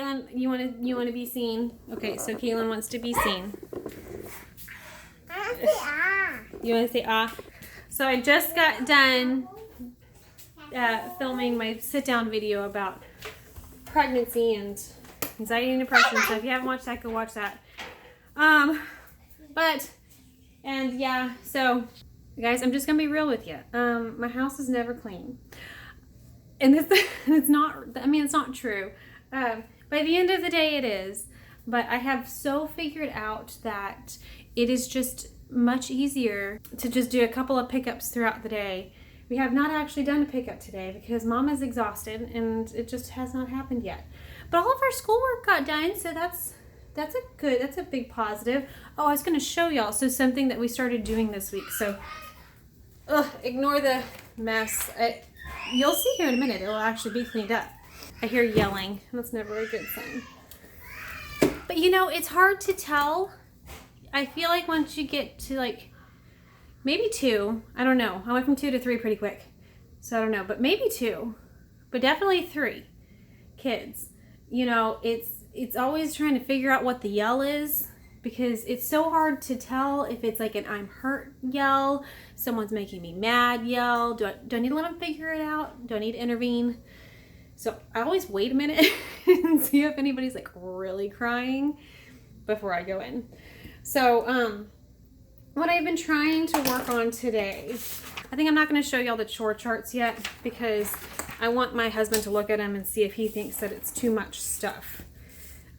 Kaylin, you want to be seen? Okay, so Kaylin wants to be seen. You want to say ah? So I just got done filming my sit-down video about pregnancy and anxiety and depression. So if you haven't watched that, go watch that. So guys, I'm just gonna be real with you. My house is never clean, and it's not true. By the end of the day, it is. But I have so figured out that it is just much easier to just do a couple of pickups throughout the day. We have not actually done a pickup today because Mom is exhausted and it just has not happened yet. But all of our schoolwork got done, so that's a big positive. Oh, I was going to show y'all something that we started doing this week. So, ignore the mess. You'll see here in a minute. It'll actually be cleaned up. I hear yelling. That's never a good sign. But it's hard to tell. I feel like once you get to maybe 2, I don't know. I went from 2 to 3 pretty quick. So I don't know, but maybe 2, but definitely 3 kids. It's always trying to figure out what the yell is because it's so hard to tell if it's like an I'm hurt yell, someone's making me mad yell. Do I need to let them figure it out? Do I need to intervene? So I always wait a minute and see if anybody's really crying before I go in. So what I've been trying to work on today, I think I'm not going to show y'all the chore charts yet because I want my husband to look at them and see if he thinks that it's too much stuff.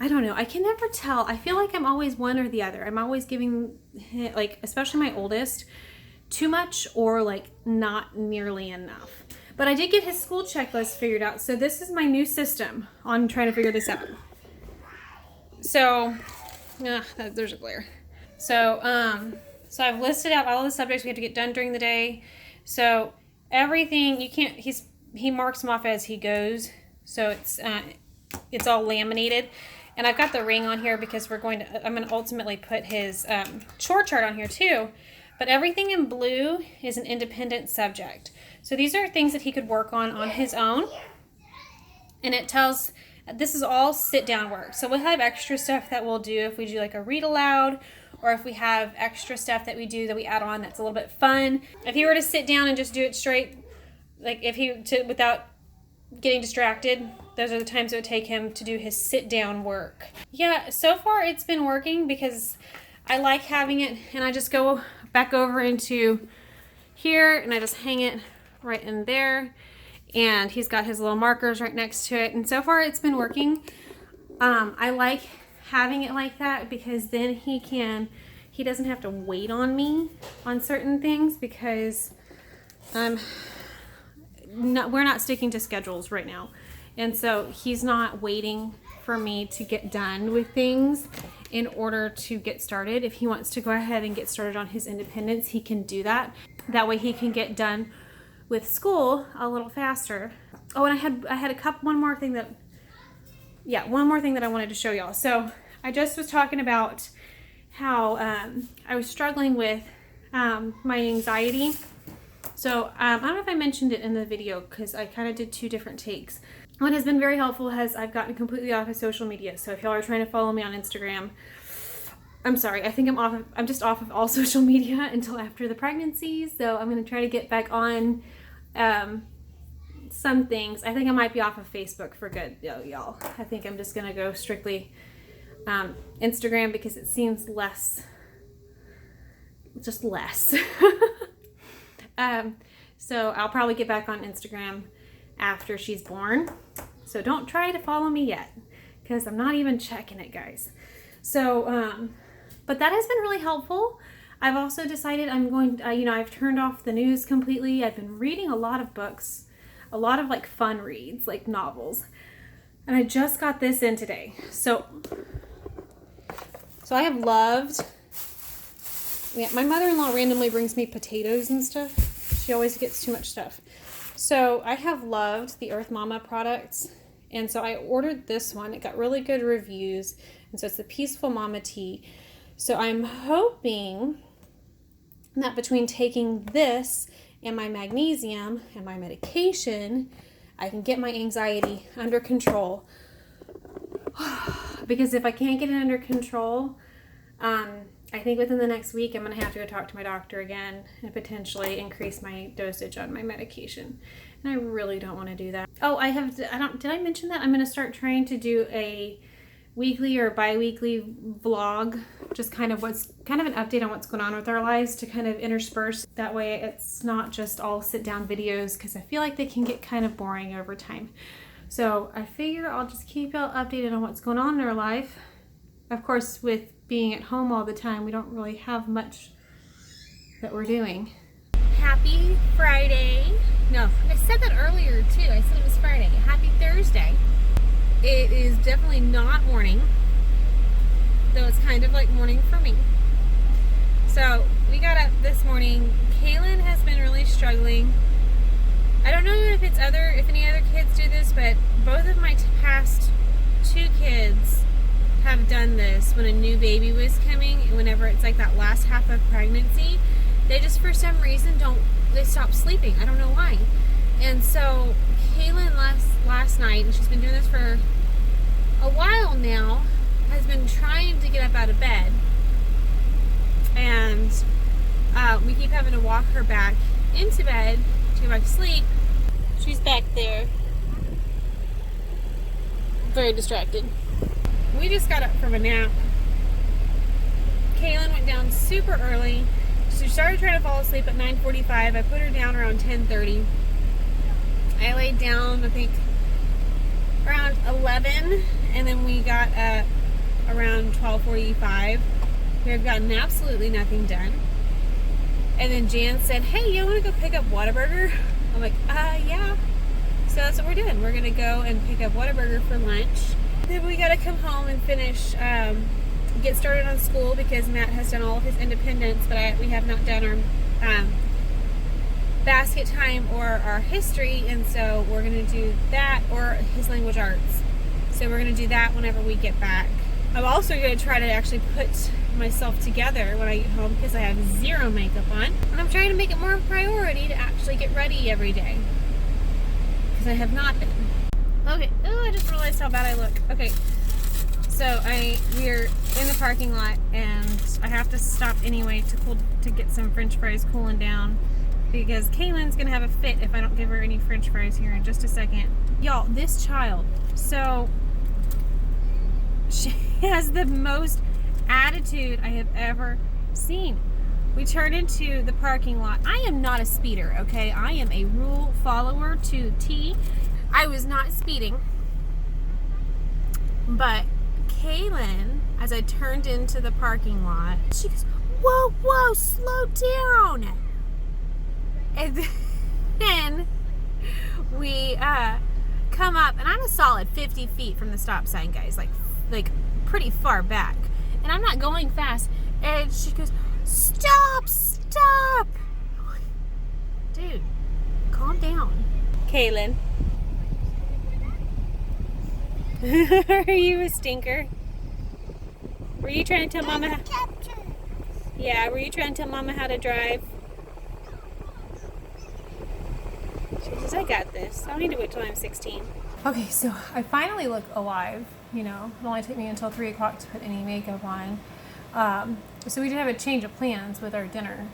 I don't know. I can never tell. I feel like I'm always one or the other. I'm always giving, especially my oldest, too much or not nearly enough. But I did get his school checklist figured out. So this is my new system on trying to figure this out. So, there's a glare. So I've listed out all the subjects we have to get done during the day. So everything, he marks them off as he goes. So it's all laminated. And I've got the ring on here because I'm going to ultimately put his chore chart on here too. But everything in blue is an independent subject. So these are things that he could work on his own. And it tells, this is all sit down work. So we'll have extra stuff that we'll do if we do a read aloud, or if we have extra stuff that we do that we add on that's a little bit fun. If he were to sit down and just do it straight, without getting distracted, those are the times it would take him to do his sit down work. Yeah, so far it's been working because I like having it, and I just go back over into here and I just hang it right in there, and he's got his little markers right next to it, and so far it's been working. I like having it like that because then he doesn't have to wait on me on certain things because we're not sticking to schedules right now, and so he's not waiting for me to get done with things in order to get started. If he wants to go ahead and get started on his independence, he can do that. That way he can get done with school a little faster. Oh, and I had one more thing that I wanted to show y'all. So I just was talking about how I was struggling with my anxiety. So I don't know if I mentioned it in the video because I kind of did 2 different takes. What has been very helpful is I've gotten completely off of social media. So if y'all are trying to follow me on Instagram, I'm sorry. I think I'm just off of all social media until after the pregnancy. So I'm going to try to get back on some things. I think I might be off of Facebook for good, y'all. I think I'm just going to go strictly Instagram because it seems less. So I'll probably get back on Instagram after she's born. So don't try to follow me yet because I'm not even checking it, guys. So, but that has been really helpful. I've also decided I'm going, I've turned off the news completely. I've been reading a lot of books, a lot of fun reads, novels. And I just got this in today. So I have loved, my mother-in-law randomly brings me potatoes and stuff. She always gets too much stuff. So I have loved the Earth Mama products. And so I ordered this one. It got really good reviews. And so it's the Peaceful Mama Tea. So I'm hoping that between taking this and my magnesium and my medication, I can get my anxiety under control. Because if I can't get it under control, I think within the next week I'm going to have to go talk to my doctor again and potentially increase my dosage on my medication. And I really don't want to do that. Oh, did I mention that? I'm going to start trying to do a weekly or bi-weekly vlog, just kind of an update on what's going on with our lives to kind of intersperse. That way it's not just all sit down videos, because I feel like they can get kind of boring over time. So I figure I'll just keep y'all updated on what's going on in our life. Of course, with being at home all the time, we don't really have much that we're doing. Happy Friday. No, I said that earlier too. I said it was Friday. Happy Thursday. It is definitely not morning, though it's kind of like morning for me. So we got up this morning. Kaylin has been really struggling. I don't know if any other kids do this, but both of my past 2 kids have done this when a new baby was coming. Whenever it's like that last half of pregnancy, they just for some reason they stop sleeping. I don't know why. And so Kaylin last night, and she's been doing this for a while now, has been trying to get up out of bed, and we keep having to walk her back into bed to go back to sleep. She's back there, very distracted. We just got up from a nap. Kaylin went down super early. She started trying to fall asleep at 9:45. I put her down around 10:30. I laid down, I think, around 11, and then we got up around 12:45. We have gotten absolutely nothing done. And then Jan said, "Hey, you want to go pick up Whataburger?" I'm like, yeah. So that's what we're doing. We're going to go and pick up Whataburger for lunch. Then we got to come home and finish, get started on school, because Matt has done all of his independence, but we have not done our basket time or our history, and so we're going to do that, or his language arts. So we're going to do that whenever we get back. I'm also going to try to actually put myself together when I get home, because I have 0 makeup on, and I'm trying to make it more a priority to actually get ready every day, because I have not been. Okay, oh, I just realized how bad I look. Okay, so we're in the parking lot, and I have to stop anyway to get some French fries cooling down, because Kaylin's gonna have a fit if I don't give her any French fries here in just a second. Y'all, this child, so she has the most attitude I have ever seen. We turn into the parking lot. I am not a speeder, okay? I am a rule follower to T. I was not speeding, but Kaylin, as I turned into the parking lot, she goes, whoa, slow down. And then we come up, and I'm a solid 50 feet from the stop sign, guys, like pretty far back, and I'm not going fast, and she goes, stop, dude, calm down. Kaylin, are you a stinker? Were you trying to tell Mama were you trying to tell Mama how to drive? She says, I got this. I don't need to wait till I'm 16. Okay, so I finally look alive. You know, it only took me until 3 o'clock to put any makeup on. So we did have a change of plans with our dinner,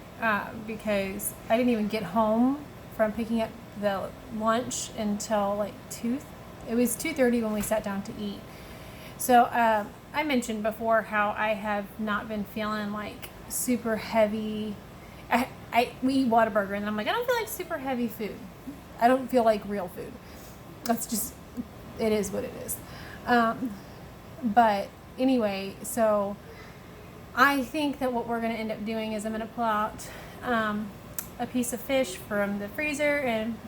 because I didn't even get home from picking up the lunch until like 2. It was 2:30 when we sat down to eat. So I mentioned before how I have not been feeling like super heavy. We eat Whataburger, and I'm like, I don't feel like super heavy food. I don't feel like real food. That's just, it is what it is. But anyway, so I think that what we're going to end up doing is I'm going to pull out a piece of fish from the freezer and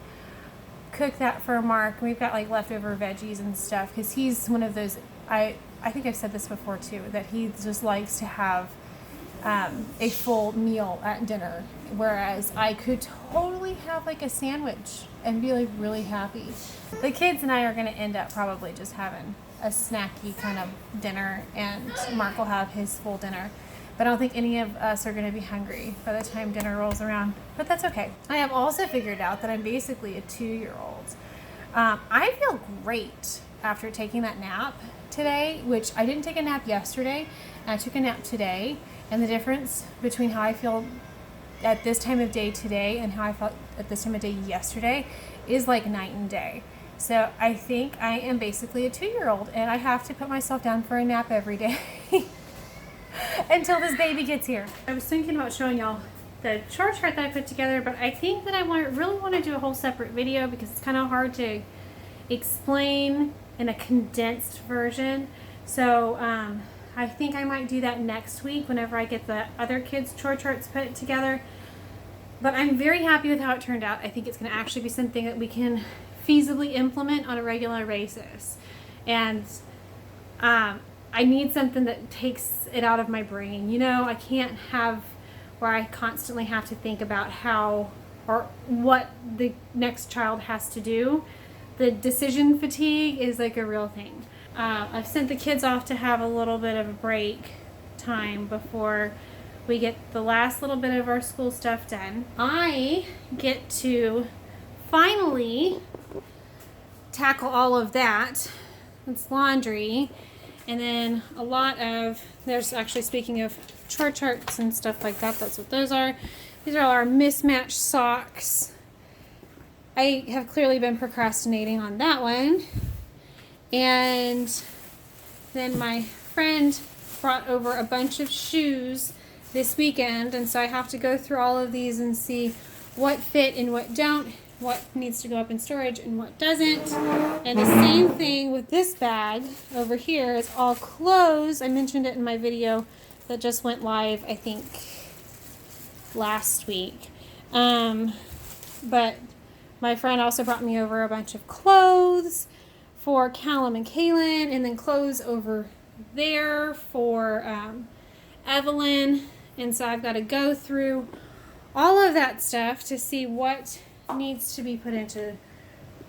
cook that for Mark. We've got like leftover veggies and stuff, because he's one of those, I think I've said this before too, that he just likes to have a full meal at dinner, whereas I could totally have like a sandwich and be like really happy. The kids and I are going to end up probably just having a snacky kind of dinner, and Mark will have his full dinner. But I don't think any of us are going to be hungry by the time dinner rolls around. But that's okay. I have also figured out that I'm basically a 2-year-old. I feel great after taking that nap today, which I didn't take a nap yesterday, and I took a nap today, and the difference between how I feel at this time of day today and how I felt at this time of day yesterday is like night and day. So I think I am basically a 2-year-old, and I have to put myself down for a nap every day until this baby gets here. I was thinking about showing y'all the chart that I put together, but I think that I really want to do a whole separate video because it's kind of hard to explain in a condensed version. So I think I might do that next week whenever I get the other kids' chore charts put together. But I'm very happy with how it turned out. I think it's going to actually be something that we can feasibly implement on a regular basis. And I need something that takes it out of my brain. You know, I can't have where I constantly have to think about how or what the next child has to do. The decision fatigue is like a real thing. I've sent the kids off to have a little bit of a break time before we get the last little bit of our school stuff done. I get to finally tackle all of that. It's laundry. And then a lot of, there's actually, speaking of chore charts and stuff like that, that's what those are. These are all our mismatched socks. I have clearly been procrastinating on that one. And then my friend brought over a bunch of shoes this weekend, and so I have to go through all of these and see what fit and what don't, what needs to go up in storage and what doesn't. And the same thing with this bag over here is all clothes. I mentioned it in my video that just went live, I think, last week. But my friend also brought me over a bunch of clothes for Callum and Kaylin, and then clothes over there for Evelyn. And so I've got to go through all of that stuff to see what needs to be put into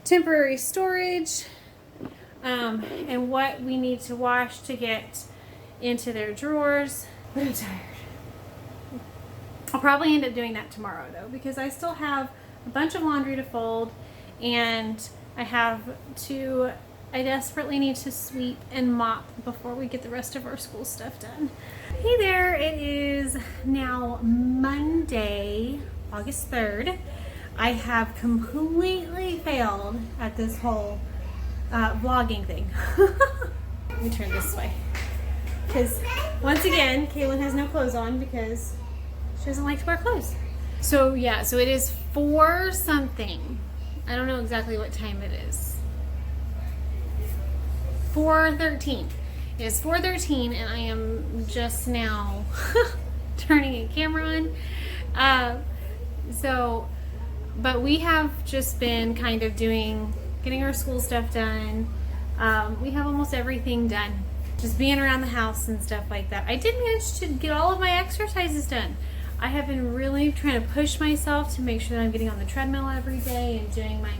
temporary storage, and what we need to wash to get into their drawers. But I'm tired. I'll probably end up doing that tomorrow though, because I still have a bunch of laundry to fold, and I desperately need to sweep and mop before we get the rest of our school stuff done. Hey there, it is now Monday, August 3rd. I have completely failed at this whole vlogging thing. Let me turn this way. Because once again, Kaylin has no clothes on because she doesn't like to wear clothes. So yeah, so it is 4 something. I don't know exactly what time it is. 4:13. It is 4:13, and I am just now turning a camera on. But we have just been kind of getting our school stuff done. We have almost everything done. Just being around the house and stuff like that. I did manage to get all of my exercises done. I have been really trying to push myself to make sure that I'm getting on the treadmill every day and doing my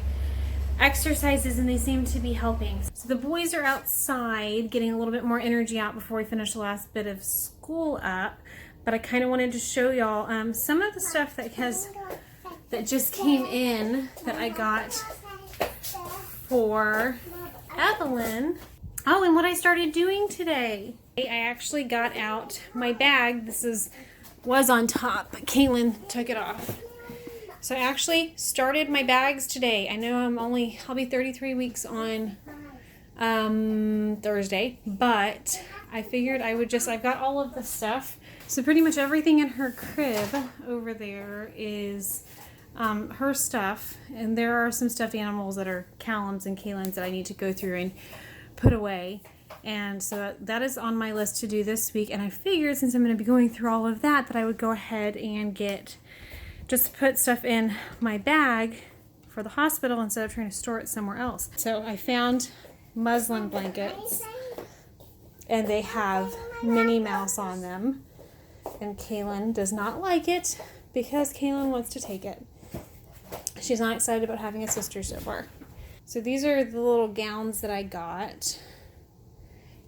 exercises, and they seem to be helping. So the boys are outside getting a little bit more energy out before we finish the last bit of school up. But I kind of wanted to show y'all some of the stuff that just came in that I got for Evelyn. Oh, and what I started doing today. I actually got out my bag. This was on top, but Kaylin took it off. So I actually started my bags today. I know I'll be 33 weeks on Thursday, but I figured I've got all of the stuff. So pretty much everything in her crib over there is her stuff, and there are some stuffed animals that are Callum's and Kaylin's that I need to go through and put away. And so that is on my list to do this week, and I figured since I'm going to be going through all of that I would go ahead and just put stuff in my bag for the hospital instead of trying to store it somewhere else. So I found muslin blankets, and they have Minnie Mouse on them, and Kaylin does not like it because Kaylin wants to take it. She's not excited about having a sister so far. So these are the little gowns that I got.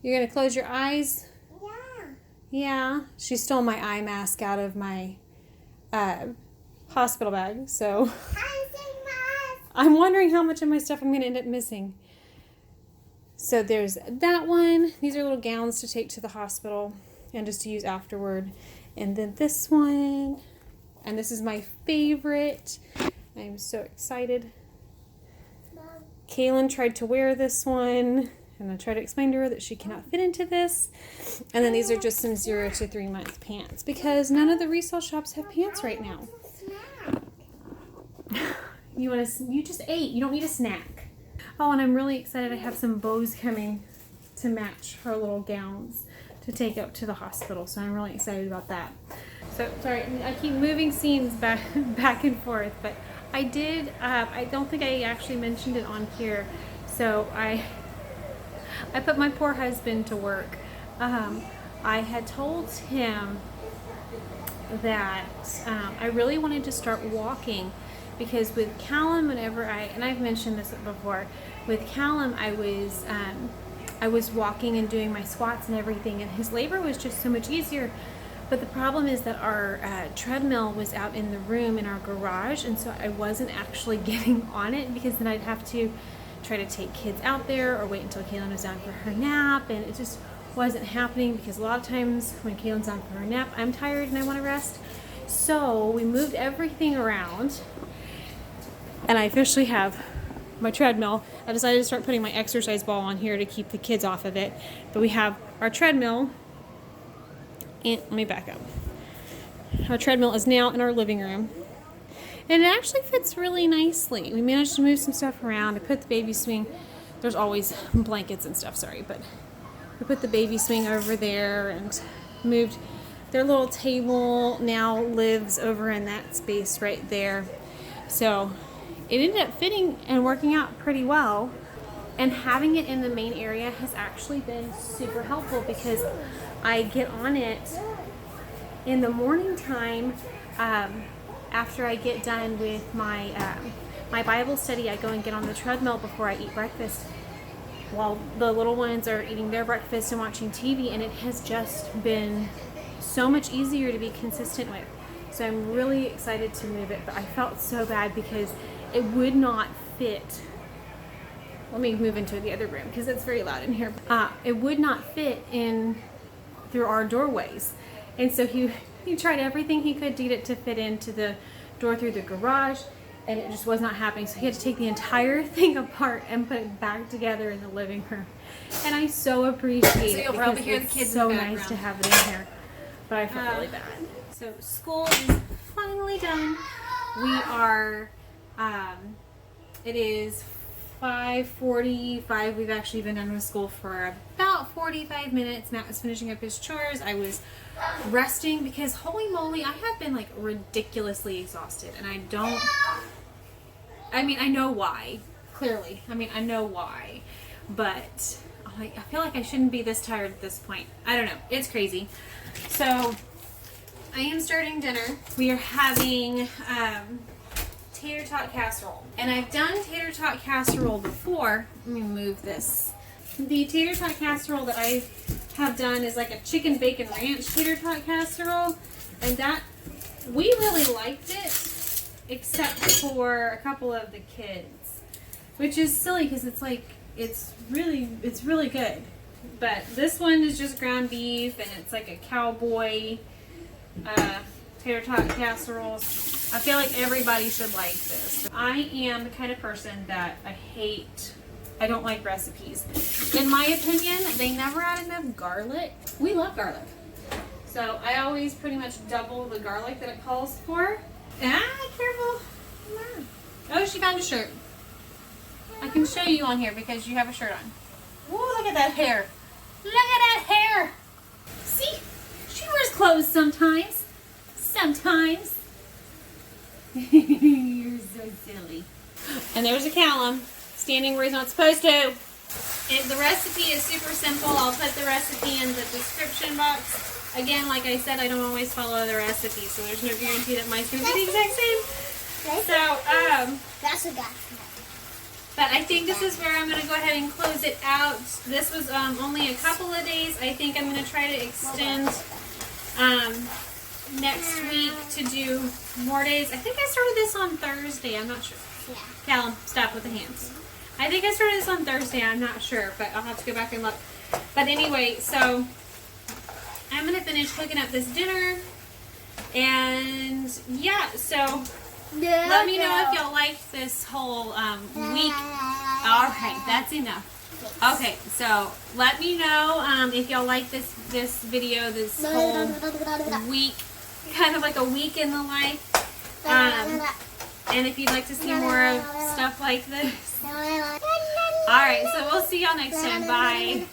You're going to close your eyes? Yeah. Yeah. She stole my eye mask out of my hospital bag, so I'm wondering how much of my stuff I'm going to end up missing. So there's that one. These are little gowns to take to the hospital and just to use afterward. And then this one, and this is my favorite. I'm so excited. Kaylin tried to wear this one, and I tried to explain to her that she cannot fit into this. And then these are just some 0 to 3 month pants because none of the resale shops have pants right now. You just ate. You don't need a snack. Oh, and I'm really excited. I have some bows coming to match her little gowns to take up to the hospital. So I'm really excited about that. So sorry, I keep moving scenes back and forth, but I did. I don't think I actually mentioned it on here. So I put my poor husband to work. I had told him that I really wanted to start walking. Because with Callum, and I've mentioned this before, with Callum, I was walking and doing my squats and everything, and his labor was just so much easier. But the problem is that our treadmill was out in the room in our garage, and so I wasn't actually getting on it because then I'd have to try to take kids out there or wait until Kaylin was down for her nap, and it just wasn't happening because a lot of times when Kaylin's down for her nap, I'm tired and I want to rest. So we moved everything around. And I officially have my treadmill. I decided to start putting my exercise ball on here to keep the kids off of it. But we have our treadmill. And let me back up. Our treadmill is now in our living room. And it actually fits really nicely. We managed to move some stuff around. I put the baby swing. There's always blankets and stuff, sorry. But we put the baby swing over there and moved. Their little table now lives over in that space right there. So it ended up fitting and working out pretty well, and having it in the main area has actually been super helpful because I get on it in the morning time after I get done with my Bible study. I go and get on the treadmill before I eat breakfast while the little ones are eating their breakfast and watching TV, and it has just been so much easier to be consistent with. So I'm really excited to move it, but I felt so bad because it would not fit. Let me move into the other room because it's very loud in here. It would not fit in through our doorways. And so he tried everything he could to get it to fit into the door through the garage, and it just was not happening. So he had to take the entire thing apart and put it back together in the living room. And I so appreciate it because it's so nice to have it in here. But I felt really bad. So school is finally done. We are, it is 5:45. We've actually been done with school for about 45 minutes. Matt was finishing up his chores. I was resting because holy moly, I have been like ridiculously exhausted, and I know why, clearly. I know why, but I feel like I shouldn't be this tired at this point. I don't know. It's crazy. So I am starting dinner. We are having tater tot casserole. And I've done tater tot casserole before. Let me move this. The tater tot casserole that I have done is like a chicken bacon ranch tater tot casserole. And that, we really liked it, except for a couple of the kids. Which is silly because it's like, it's really good. But this one is just ground beef, and it's like a cowboy tater tot casserole. I feel like everybody should like this. I am the kind of person that I don't like recipes. In my opinion, they never add enough garlic. We love garlic. So I always pretty much double the garlic that it calls for. Careful. Come on. Oh, she found a shirt. I can show you on here because you have a shirt on. Whoa, look at that hair. Look at that hair. See? She wears clothes sometimes. Sometimes. You're so silly. And there's a Callum standing where he's not supposed to. And the recipe is super simple. I'll put the recipe in the description box. Again, like I said, I don't always follow the recipe, so there's no guarantee that mine's going to be the exact same. So, that's a guy. but I think this is where I'm going to go ahead and close it out. This was only a couple of days. I think I'm going to try to extend next week to do more days. I think I started this on Thursday. I'm not sure. Yeah. Callum, stop with the hands. I think I started this on Thursday. I'm not sure, but I'll have to go back and look. But anyway, so I'm going to finish cooking up this dinner. And yeah, so let me know if y'all like this whole week. All right, that's enough. Okay, so let me know if y'all like this video, this whole week, kind of like a week in the life. And if you'd like to see more of stuff like this. All right, so we'll see y'all next time. Bye.